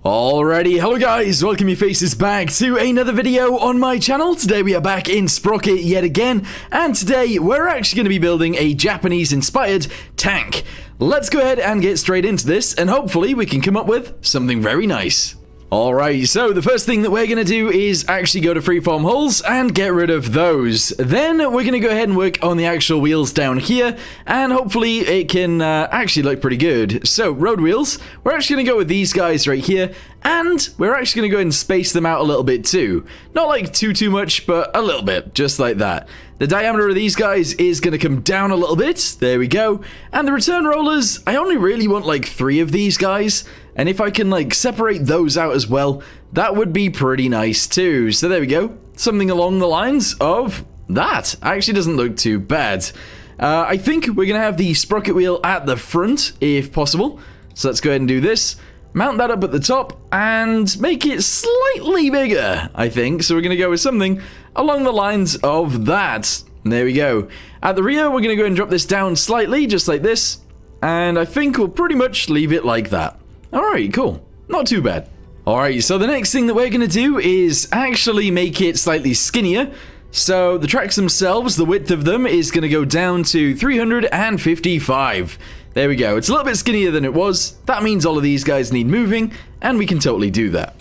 Alrighty, hello guys, welcome your faces back to another video on my channel. Today we are back in Sprocket yet again, and today we're actually going to be building a Japanese-inspired tank. Let's go ahead and get straight into this, and hopefully we can come up with something very nice. Alright, so the first thing that we're going to do is actually go to freeform hulls and get rid of those. Then we're going to go ahead and work on the actual wheels down here, and hopefully it can actually look pretty good. So, road wheels, we're actually going to go with these guys right here, and we're actually going to go ahead and space them out a little bit too. Not like too much, but a little bit, just like that. The diameter of these guys is going to come down a little bit. There we go. And the return rollers, I only really want like 3 of these guys. And if I can like separate those out as well, that would be pretty nice too. So there we go. Something along the lines of that. Actually doesn't look too bad. I think we're going to have the sprocket wheel at the front if possible. So let's go ahead and do this. Mount that up at the top and make it slightly bigger, I think. So we're going to go with something along the lines of that. There we go. At the rear, we're going to go and drop this down slightly, just like this. And I think we'll pretty much leave it like that. Alright, cool. Not too bad. Alright, so the next thing that we're going to do is actually make it slightly skinnier. So the tracks themselves, the width of them is going to go down to 355. There we go. It's a little bit skinnier than it was. That means all of these guys need moving, and we can totally do that.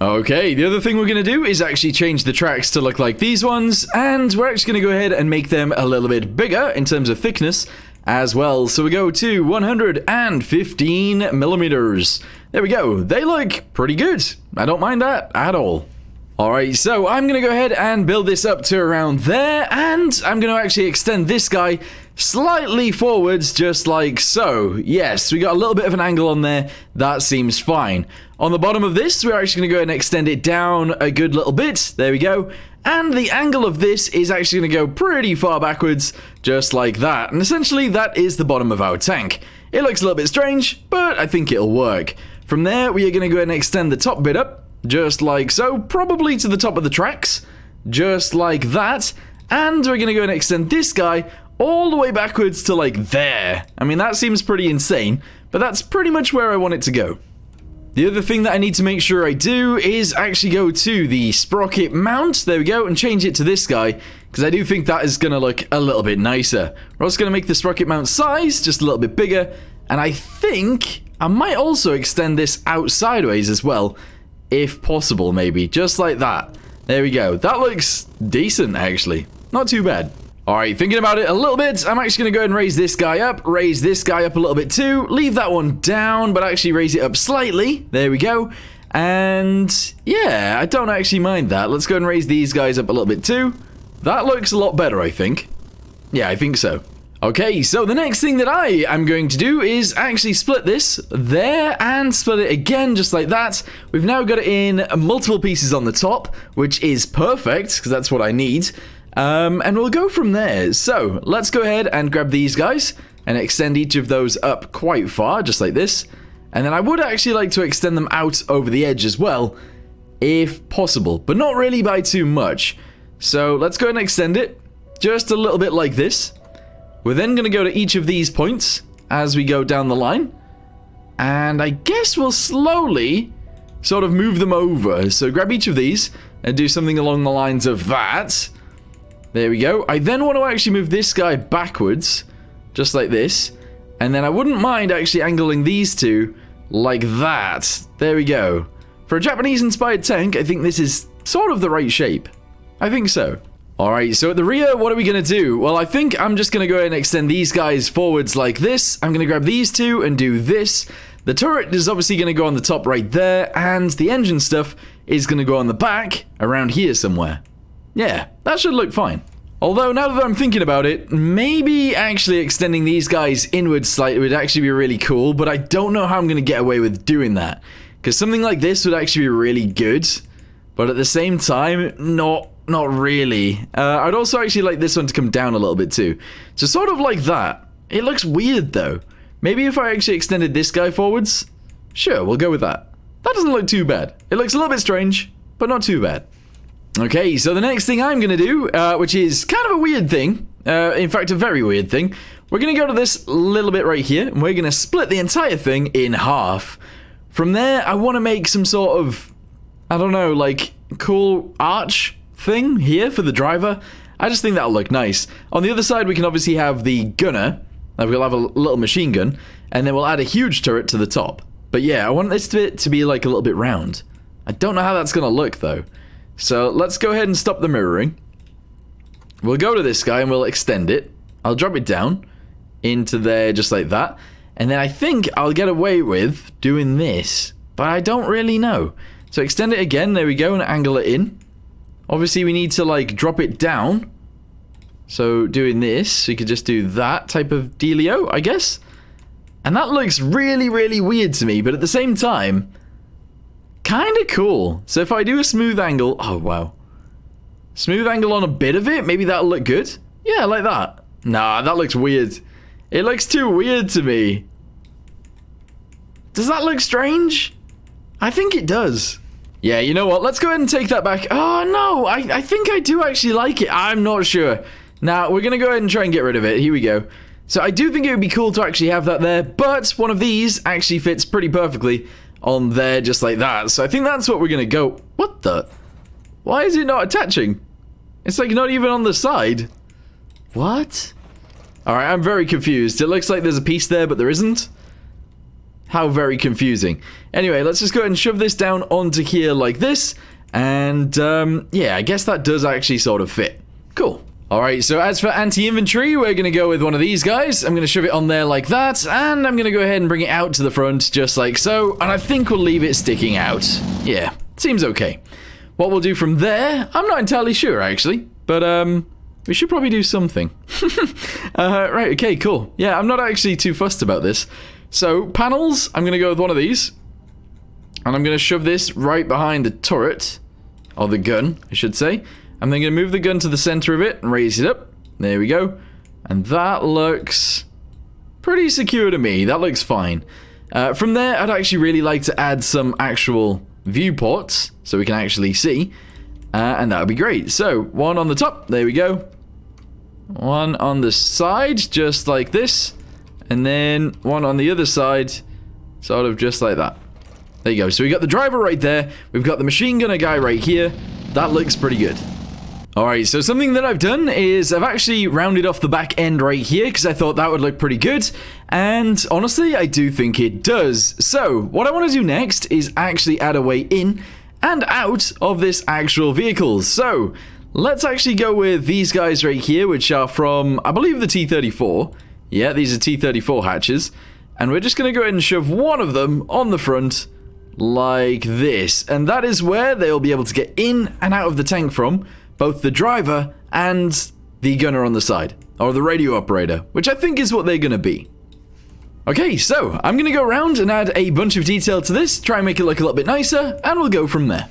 Okay, the other thing we're going to do is actually change the tracks to look like these ones, and we're actually going to go ahead and make them a little bit bigger in terms of thickness as well. So we go to 115 millimeters. There we go. They look pretty good. I don't mind that at all. Alright, so I'm going to go ahead and build this up to around there, and I'm going to actually extend this guy slightly forwards, just like so. Yes, we got a little bit of an angle on there. That seems fine. On the bottom of this, we're actually going to go ahead and extend it down a good little bit. There we go. And the angle of this is actually going to go pretty far backwards, just like that. And essentially, that is the bottom of our tank. It looks a little bit strange, but I think it'll work. From there, we are going to go ahead and extend the top bit up, just like so, probably to the top of the tracks, just like that. And we're going to go ahead and extend this guy all the way backwards to like there. I mean, that seems pretty insane, but that's pretty much where I want it to go. The other thing that I need to make sure I do is actually go to the sprocket mount, there we go, and change it to this guy, because I do think that is going to look a little bit nicer. We're also going to make the sprocket mount size just a little bit bigger, and I think I might also extend this out sideways as well, if possible maybe, just like that. There we go. That looks decent, actually. Not too bad. Alright, thinking about it a little bit, I'm actually going to go ahead and raise this guy up a little bit too, leave that one down, but actually raise it up slightly. There we go. And yeah, I don't actually mind that. Let's go ahead and raise these guys up a little bit too. That looks a lot better, I think. Yeah, I think so. Okay, so the next thing that I am going to do is actually split this there and split it again, just like that. We've now got it in multiple pieces on the top, which is perfect, because that's what I need. And we'll go from there. So let's go ahead and grab these guys and extend each of those up quite far, just like this. And then I would actually like to extend them out over the edge as well, if possible, but not really by too much. So let's go ahead and extend it just a little bit like this. We're then going to go to each of these points as we go down the line. And I guess we'll slowly sort of move them over. So grab each of these and do something along the lines of that. There we go. I then want to actually move this guy backwards, just like this. And then I wouldn't mind actually angling these two like that. There we go. For a Japanese-inspired tank, I think this is sort of the right shape. I think so. Alright, so at the rear, what are we going to do? Well, I think I'm just going to go ahead and extend these guys forwards like this. I'm going to grab these two and do this. The turret is obviously going to go on the top right there, and the engine stuff is going to go on the back around here somewhere. Yeah, that should look fine. Although, now that I'm thinking about it, maybe actually extending these guys inwards slightly would actually be really cool, but I don't know how I'm going to get away with doing that. Because something like this would actually be really good, but at the same time, not really. I'd also actually like this one to come down a little bit too. So sort of like that. It looks weird though. Maybe if I actually extended this guy forwards? Sure, we'll go with that. That doesn't look too bad. It looks a little bit strange, but not too bad. Okay, so the next thing I'm going to do, which is kind of a weird thing, in fact a very weird thing, we're going to go to this little bit right here, and we're going to split the entire thing in half. From there, I want to make some sort of, I don't know, like, cool arch thing here for the driver. I just think that'll look nice. On the other side, we can obviously have the gunner. We'll have a little machine gun, and then we'll add a huge turret to the top. But yeah, I want this bit to be like a little bit round. I don't know how that's going to look, though. So let's go ahead and stop the mirroring. We'll go to this guy, and we'll extend it. I'll drop it down into there just like that. And then I think I'll get away with doing this, but I don't really know. So extend it again, there we go, and angle it in. Obviously, we need to, like, drop it down. So doing this, we could just do that type of dealio, I guess. And that looks really, really weird to me, but at the same time, kind of cool. So if I do a smooth angle, oh, wow. Smooth angle on a bit of it, maybe that'll look good. Yeah, like that. Nah, that looks weird. It looks too weird to me. Does that look strange? I think it does. Yeah, you know what? Let's go ahead and take that back. Oh, no. I think I do actually like it. I'm not sure. Now, we're going to go ahead and try and get rid of it. Here we go. So I do think it would be cool to actually have that there, but one of these actually fits pretty perfectly on there just like that. So I think that's what we're going to go. What the? Why is it not attaching? It's like not even on the side. What? Alright, I'm very confused. It looks like there's a piece there, but there isn't. How very confusing. Anyway, let's just go ahead and shove this down onto here like this. And, yeah, I guess that does actually sort of fit. Cool. Alright, so as for anti-inventory, we're going to go with one of these guys. I'm going to shove it on there like that. And I'm going to go ahead and bring it out to the front just like so. And I think we'll leave it sticking out. Yeah, seems okay. What we'll do from there, I'm not entirely sure, actually. But, we should probably do something. Right, okay, cool. Yeah, I'm not actually too fussed about this. So, panels, I'm going to go with one of these. And I'm going to shove this right behind the turret. Or the gun, I should say. I'm then going to move the gun to the center of it and raise it up. There we go. And that looks pretty secure to me. That looks fine. From there, I'd actually really like to add some actual viewports so we can actually see. And that would be great. So, one on the top. There we go. One on the side, just like this. And then one on the other side, sort of just like that. There you go. So we got the driver right there. We've got the machine gunner guy right here. That looks pretty good. Alright, so something that I've done is I've actually rounded off the back end right here because I thought that would look pretty good. And honestly, I do think it does. So what I want to do next is actually add a way in and out of this actual vehicle. So let's actually go with these guys right here, which are from, I believe, the T-34. Yeah, these are T-34 hatches. And we're just going to go ahead and shove one of them on the front like this. And that is where they'll be able to get in and out of the tank from, both the driver and the gunner on the side. Or the radio operator, which I think is what they're going to be. Okay, so I'm going to go around and add a bunch of detail to this, try and make it look a little bit nicer, and we'll go from there.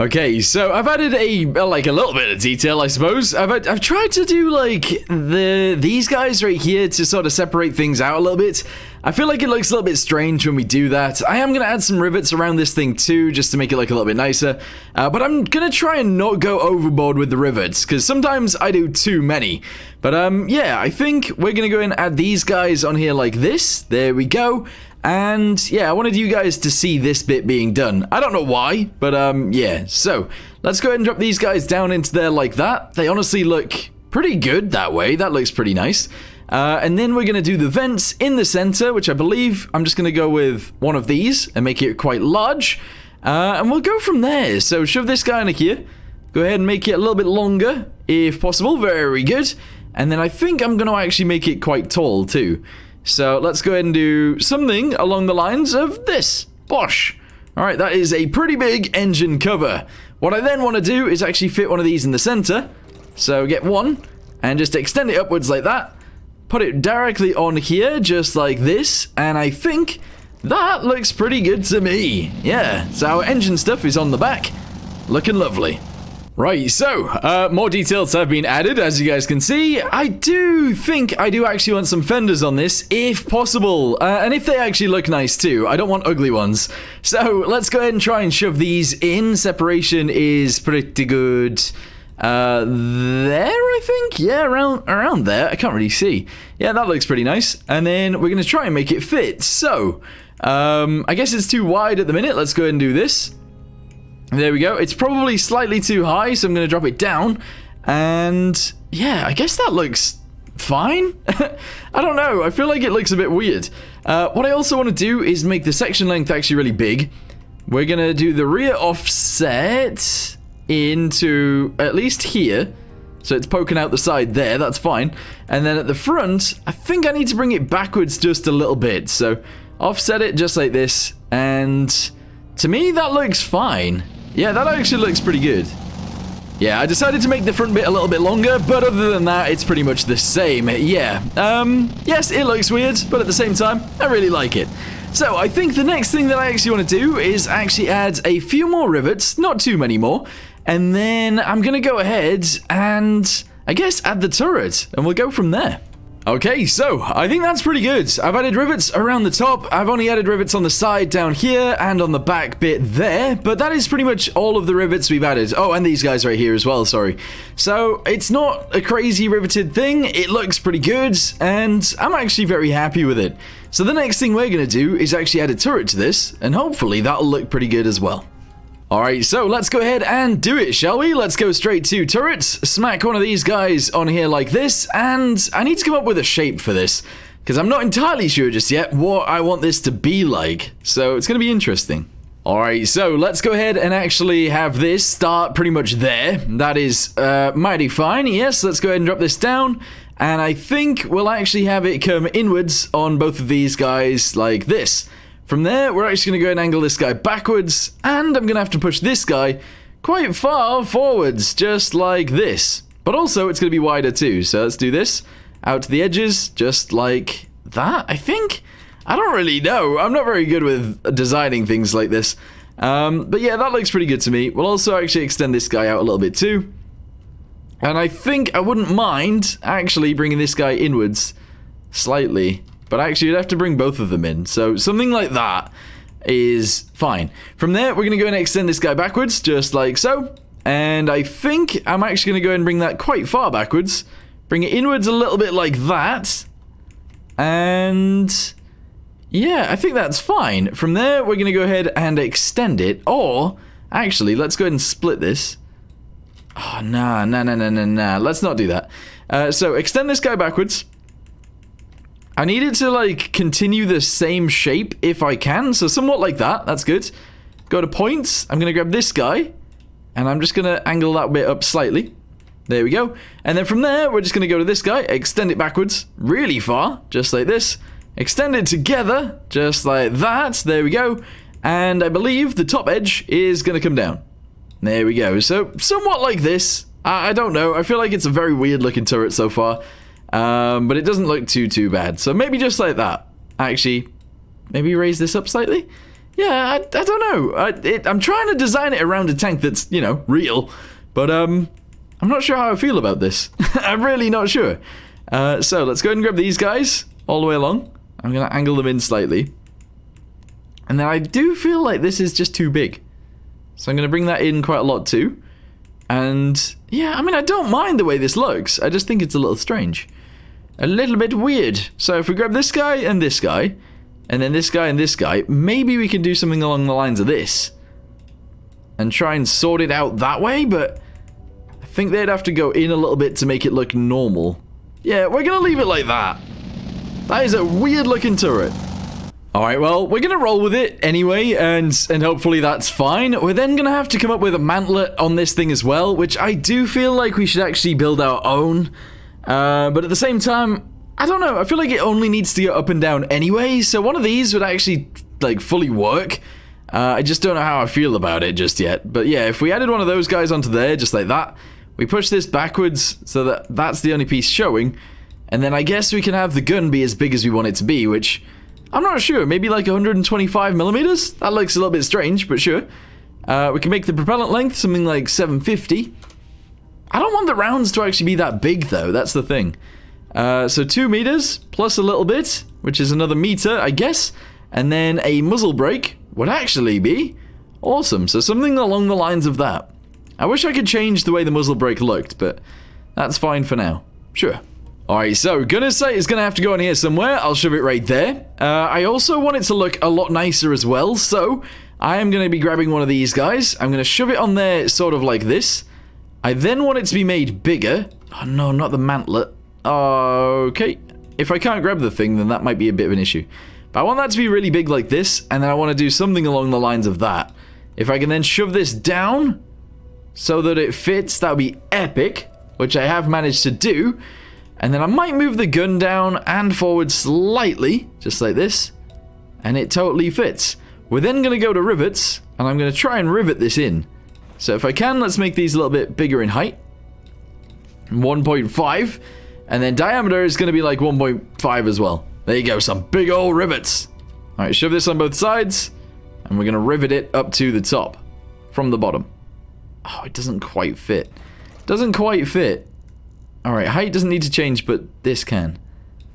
Okay, so I've added like a little bit of detail, I suppose. I've tried to do like these guys right here to sort of separate things out a little bit. I feel like it looks a little bit strange when we do that. I am going to add some rivets around this thing too, just to make it look a little bit nicer. But I'm going to try and not go overboard with the rivets, because sometimes I do too many. But yeah, I think we're going to go and add these guys on here like this. There we go. And yeah, I wanted you guys to see this bit being done. I don't know why, but yeah. So let's go ahead and drop these guys down into there like that. They honestly look pretty good that way. That looks pretty nice. And then we're going to do the vents in the center, which I believe I'm just going to go with one of these and make it quite large. And we'll go from there. So shove this guy in here. Go ahead and make it a little bit longer, if possible. Very good. And then I think I'm going to actually make it quite tall too. So let's go ahead and do something along the lines of this. Bosh. Alright, that is a pretty big engine cover. What I then want to do is actually fit one of these in the center. So get one and just extend it upwards like that. Put it directly on here, just like this. And I think that looks pretty good to me. Yeah, so our engine stuff is on the back. Looking lovely. Right, so, more details have been added, as you guys can see. I do think I do actually want some fenders on this, if possible. And if they actually look nice too. I don't want ugly ones. So, let's go ahead and try and shove these in. Separation is pretty good. There, I think? Yeah, around there. I can't really see. Yeah, that looks pretty nice. And then we're going to try and make it fit. So, I guess it's too wide at the minute. Let's go ahead and do this. There we go. It's probably slightly too high, so I'm going to drop it down. And yeah, I guess that looks fine. I don't know. I feel like it looks a bit weird. What I also want to do is make the section length actually really big. We're going to do the rear offset into at least here. So it's poking out the side there. That's fine. And then at the front, I think I need to bring it backwards just a little bit. So offset it just like this. And to me, that looks fine. Yeah, that actually looks pretty good. Yeah, I decided to make the front bit a little bit longer, but other than that, it's pretty much the same. Yeah, yes, it looks weird, but at the same time, I really like it. So, I think the next thing that I actually want to do is actually add a few more rivets, not too many more, and then I'm going to go ahead and, I guess, add the turret, and we'll go from there. Okay, so I think that's pretty good. I've added rivets around the top. I've only added rivets on the side down here and on the back bit there, but that is pretty much all of the rivets we've added. Oh, and these guys right here as well, sorry. So it's not a crazy riveted thing. It looks pretty good, and I'm actually very happy with it. So the next thing we're going to do is actually add a turret to this, and hopefully that'll look pretty good as well. Alright, so let's go ahead and do it, shall we? Let's go straight to turrets, smack one of these guys on here like this, and I need to come up with a shape for this, because I'm not entirely sure just yet what I want this to be like, so it's going to be interesting. Alright, so let's go ahead and actually have this start pretty much there. That is mighty fine. Yes, let's go ahead and drop this down, and I think we'll actually have it come inwards on both of these guys like this. From there, we're actually going to go and angle this guy backwards, and I'm going to have to push this guy quite far forwards, just like this. But also, it's going to be wider too, so let's do this. Out to the edges, just like that, I think? I don't really know. I'm not very good with designing things like this. But yeah, that looks pretty good to me. We'll also actually extend this guy out a little bit too. And I think I wouldn't mind actually bringing this guy inwards slightly. But actually, you'd have to bring both of them in. So something like that is fine. From there, we're going to go and extend this guy backwards, just like so. And I think I'm actually going to go and bring that quite far backwards. Bring it inwards a little bit like that. And yeah, I think that's fine. From there, we're going to go ahead and extend it. Or, actually, let's go ahead and split this. Oh, nah. Let's not do that. So, extend this guy backwards. I need it to, like, continue the same shape if I can. So, somewhat like that. That's good. Go to points. I'm going to grab this guy. And I'm just going to angle that bit up slightly. There we go. And then from there, we're just going to go to this guy. Extend it backwards. Really far. Just like this. Extend it together. Just like that. There we go. And I believe the top edge is going to come down. There we go. So, somewhat like this. I don't know. I feel like it's a very weird looking turret so far. But it doesn't look too bad. So maybe just like that. Actually, maybe raise this up slightly? Yeah, I don't know. I'm trying to design it around a tank that's, you know, real. But I'm not sure how I feel about this. I'm really not sure. So let's go ahead and grab these guys all the way along. I'm going to angle them in slightly. And then I do feel like this is just too big. So I'm going to bring that in quite a lot too. And yeah, I mean, I don't mind the way this looks. I just think it's a little strange. A little bit weird. So if we grab this guy, and then this guy and this guy, maybe we can do something along the lines of this. And try and sort it out that way, but I think they'd have to go in a little bit to make it look normal. Yeah, we're going to leave it like that. That is a weird looking turret. Alright, well, we're going to roll with it anyway, and hopefully that's fine. We're then going to have to come up with a mantlet on this thing as well, which I do feel like we should actually build our own. But at the same time, I don't know, I feel like it only needs to go up and down anyway, so one of these would actually, like, fully work. I just don't know how I feel about it just yet. But yeah, if we added one of those guys onto there, just like that, we push this backwards so that that's the only piece showing, and then I guess we can have the gun be as big as we want it to be, which I'm not sure, maybe like 125 millimeters? That looks a little bit strange, but sure. We can make the propellant length something like 750. I don't want the rounds to actually be that big, though. That's the thing. So 2 meters plus a little bit, which is another meter, I guess. And then a muzzle brake would actually be awesome. So something along the lines of that. I wish I could change the way the muzzle brake looked, but that's fine for now. Sure. Alright, so gonna say it's gonna have to go in here somewhere. I'll shove it right there. I also want it to look a lot nicer as well, so I am gonna be grabbing one of these guys. I'm gonna shove it on there sort of like this. I then want it to be made bigger. Oh no, not the mantlet. Okay. If I can't grab the thing, then that might be a bit of an issue. But I want that to be really big like this, and then I want to do something along the lines of that. If I can then shove this down so that it fits, that would be epic, which I have managed to do. And then I might move the gun down and forward slightly, just like this, and it totally fits. We're then going to go to rivets, and I'm going to try and rivet this in. So if I can, let's make these a little bit bigger in height. 1.5. And then diameter is going to be like 1.5 as well. There you go, some big old rivets. Alright, shove this on both sides. And we're going to rivet it up to the top. From the bottom. Oh, it doesn't quite fit. Doesn't quite fit. Alright, height doesn't need to change, but this can.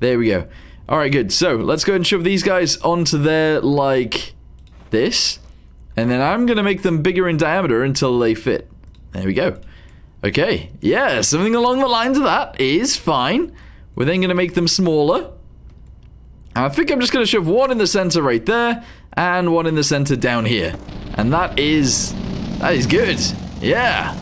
There we go. Alright, good. So, let's go and shove these guys onto there like this. And then I'm going to make them bigger in diameter until they fit. There we go. Okay, yeah, something along the lines of that is fine. We're then going to make them smaller. And I think I'm just going to shove one in the center right there, and one in the center down here. And that is good. Yeah.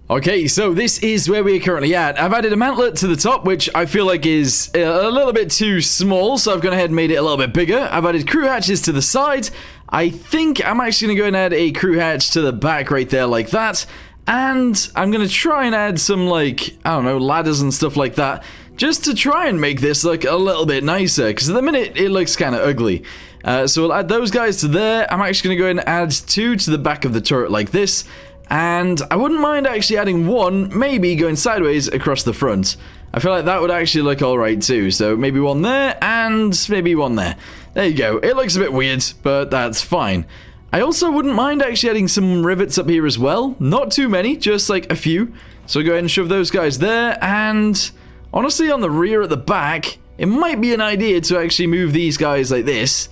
Okay, so this is where we are currently at. I've added a mantlet to the top, which I feel like is a little bit too small, so I've gone ahead and made it a little bit bigger. I've added crew hatches to the side. I think I'm actually going to go and add a crew hatch to the back right there like that. And I'm going to try and add some, like, I don't know, ladders and stuff like that, just to try and make this look a little bit nicer, because at the minute it looks kind of ugly. So we'll add those guys to there. I'm actually going to go ahead and add 2 to the back of the turret like this, and I wouldn't mind actually adding 1, maybe going sideways across the front. I feel like that would actually look alright too, so maybe 1 there, and maybe 1 there. There you go. It looks a bit weird, but that's fine. I also wouldn't mind actually adding some rivets up here as well. Not too many, just like a few. So go ahead and shove those guys there. And honestly, on the rear at the back, it might be an idea to actually move these guys like this.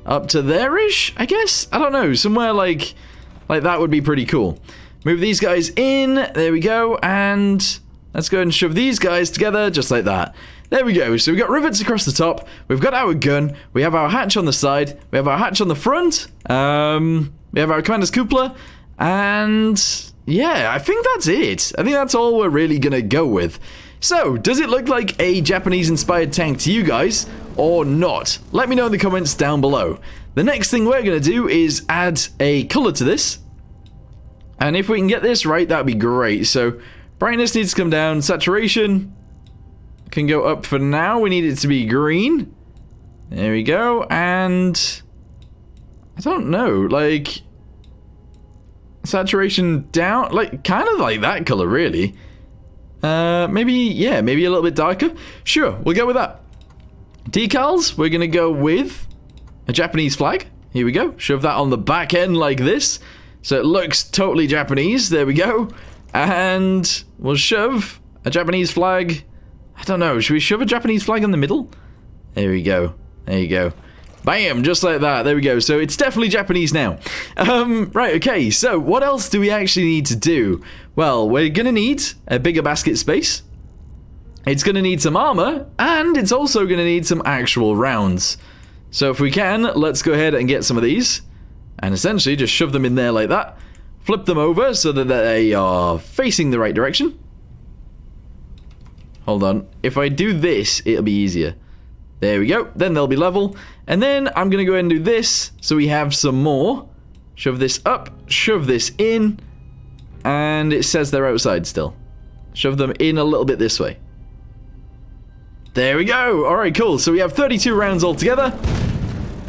Up to there-ish, I guess? I don't know. Somewhere like that would be pretty cool. Move these guys in. There we go. And let's go ahead and shove these guys together just like that. There we go. So we've got rivets across the top. We've got our gun. We have our hatch on the side. We have our hatch on the front. We have our commander's cupola. And yeah, I think that's it. I think that's all we're really going to go with. So, does it look like a Japanese-inspired tank to you guys or not? Let me know in the comments down below. The next thing we're going to do is add a color to this. And if we can get this right, that would be great. So, brightness needs to come down. Saturation can go up for now. We need it to be green. There we go. And I don't know, like saturation down, like kind of like that color really. Maybe, yeah, maybe a little bit darker. Sure, we'll go with that. Decals, we're gonna go with a Japanese flag. Here we go. Shove that on the back end like this, so it looks totally Japanese. There we go. And we'll shove a Japanese flag. I don't know, should we shove a Japanese flag in the middle? There we go. There you go. Bam, just like that. There we go. So it's definitely Japanese now. Right, okay. So what else do we actually need to do? Well, we're going to need a bigger basket space. It's going to need some armor, and it's also going to need some actual rounds. So if we can, let's go ahead and get some of these, and essentially just shove them in there like that. Flip them over so that they are facing the right direction. Hold on. If I do this, it'll be easier. There we go. Then they'll be level. And then I'm going to go ahead and do this so we have some more. Shove this up. Shove this in. And it says they're outside still. Shove them in a little bit this way. There we go. Alright, cool. So we have 32 rounds altogether.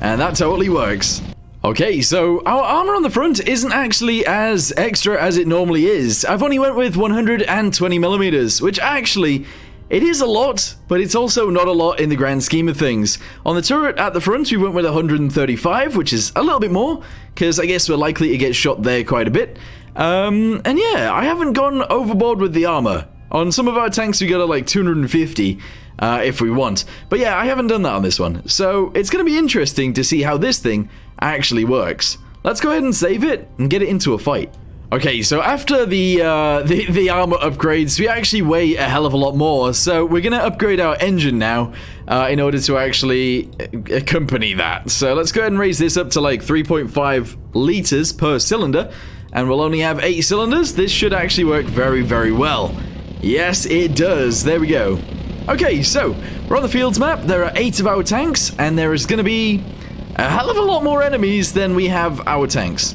And that totally works. Okay, so our armor on the front isn't actually as extra as it normally is. I've only went with 120mm, which actually, it is a lot, but it's also not a lot in the grand scheme of things. On the turret at the front, we went with 135, which is a little bit more, because I guess we're likely to get shot there quite a bit. And yeah, I haven't gone overboard with the armor. On some of our tanks, we go to like 250. If we want. But yeah, I haven't done that on this one. So it's going to be interesting to see how this thing actually works. Let's go ahead and save it and get it into a fight. Okay, so after the armor upgrades, we actually weigh a hell of a lot more. So we're going to upgrade our engine now in order to actually accompany that. So let's go ahead and raise this up to like 3.5 liters per cylinder. And we'll only have 8 cylinders. This should actually work very, very well. Yes, it does. There we go. Okay, so we're on the fields map. There are 8 of our tanks, and there is going to be a hell of a lot more enemies than we have our tanks.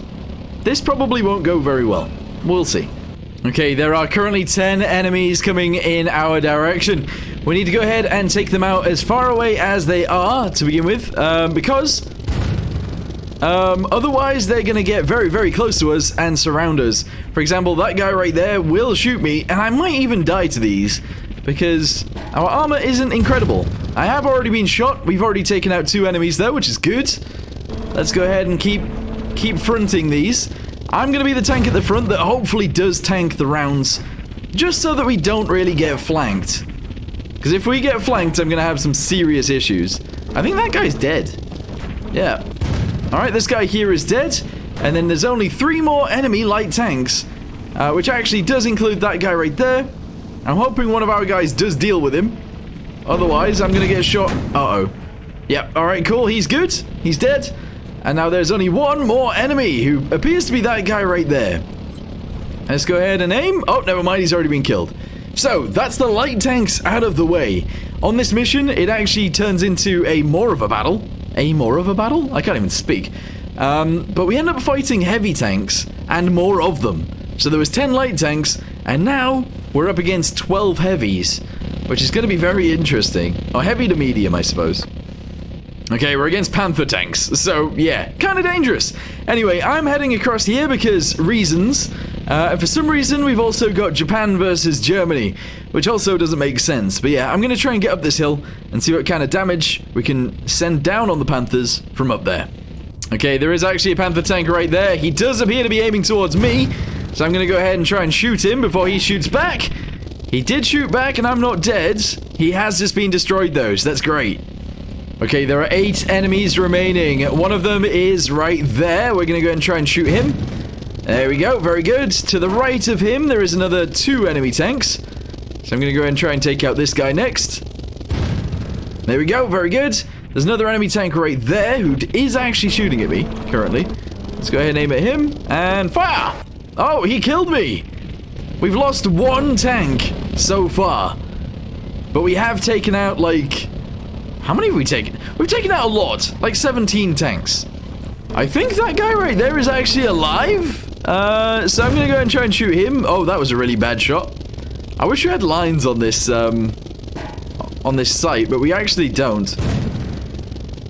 This probably won't go very well. We'll see. Okay, there are currently 10 enemies coming in our direction. We need to go ahead and take them out as far away as they are to begin with, because otherwise they're going to get very, very close to us and surround us. For example, that guy right there will shoot me, and I might even die to these because our armor isn't incredible. I have already been shot. We've already taken out 2 enemies though, which is good. Let's go ahead and keep fronting these. I'm going to be the tank at the front that hopefully does tank the rounds, just so that we don't really get flanked. Because if we get flanked, I'm going to have some serious issues. I think that guy's dead. Yeah. Alright, this guy here is dead. And then there's only 3 more enemy light tanks, which actually does include that guy right there. I'm hoping one of our guys does deal with him. Otherwise, I'm going to get shot. Uh-oh. Yep, alright, cool. He's good. He's dead. And now there's only 1 more enemy, who appears to be that guy right there. Let's go ahead and aim. Oh, never mind, he's already been killed. So, that's the light tanks out of the way. On this mission, it actually turns into a more of a battle. A more of a battle? I can't even speak. But we end up fighting heavy tanks, and more of them. So there was 10 light tanks, and now we're up against 12 heavies, which is going to be very interesting. Or heavy to medium, I suppose. Okay, we're against Panther tanks, so yeah, kind of dangerous. Anyway, I'm heading across here because reasons. And for some reason, we've also got Japan versus Germany, which also doesn't make sense. But yeah, I'm going to try and get up this hill and see what kind of damage we can send down on the Panthers from up there. Okay, there is actually a Panther tank right there. He does appear to be aiming towards me, so I'm going to go ahead and try and shoot him before he shoots back. He did shoot back, and I'm not dead. He has just been destroyed, though, so that's great. Okay, there are 8 enemies remaining. One of them is right there. We're going to go ahead and try and shoot him. There we go. Very good. To the right of him, there is another 2 enemy tanks. So I'm going to go ahead and try and take out this guy next. There we go. Very good. There's another enemy tank right there who is actually shooting at me currently. Let's go ahead and aim at him. And fire! Oh, he killed me. We've lost 1 tank so far. But we have taken out, like... How many have we taken? We've taken out a lot, like 17 tanks. I think that guy right there is actually alive. So I'm gonna go and try and shoot him. Oh, that was a really bad shot. I wish we had lines on this site, but we actually don't.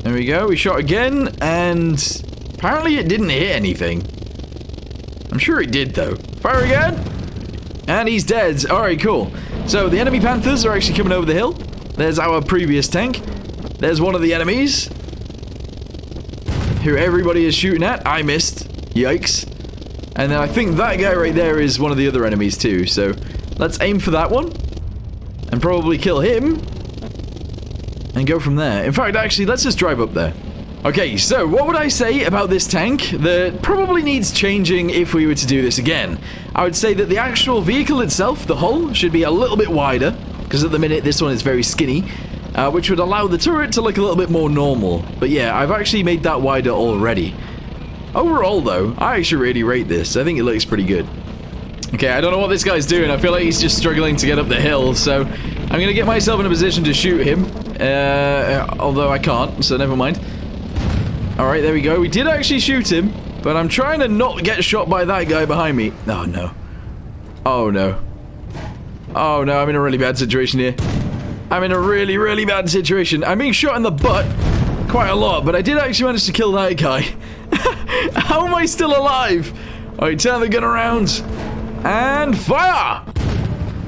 There we go. We shot again, and apparently it didn't hit anything. I'm sure it did though. Fire again, and he's dead. All right, cool. So the enemy Panthers are actually coming over the hill. There's our previous tank. There's one of the enemies who everybody is shooting at. I missed. Yikes. And then I think that guy right there is one of the other enemies too. So let's aim for that one and probably kill him and go from there. In fact, actually, let's just drive up there. Okay, so what would I say about this tank that probably needs changing if we were to do this again? I would say that the actual vehicle itself, the hull, should be a little bit wider, because at the minute this one is very skinny, which would allow the turret to look a little bit more normal. But yeah, I've actually made that wider already. Overall though, I actually really rate this. I think it looks pretty good. Okay, I don't know what this guy's doing. I feel like he's just struggling to get up the hill, so I'm going to get myself in a position to shoot him. Although I can't, so never mind. Alright, there we go. We did actually shoot him, but I'm trying to not get shot by that guy behind me. Oh no. Oh no. Oh no, I'm in a really bad situation here. I'm in a really, really bad situation. I'm being shot in the butt quite a lot, but I did actually manage to kill that guy. How am I still alive? Alright, turn the gun around. And fire!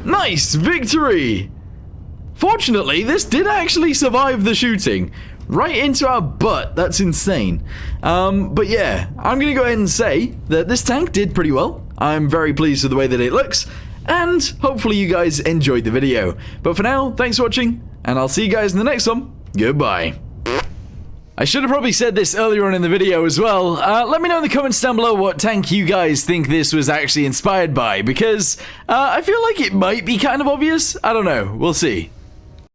Nice! Victory! Fortunately, this did actually survive the shooting. Right into our butt. That's insane. But yeah, I'm going to go ahead and say that this tank did pretty well. I'm very pleased with the way that it looks. And hopefully you guys enjoyed the video. But for now, thanks for watching. And I'll see you guys in the next one. Goodbye. I should have probably said this earlier on in the video as well. Let me know in the comments down below what tank you guys think this was actually inspired by, because I feel like it might be kind of obvious. I don't know. We'll see.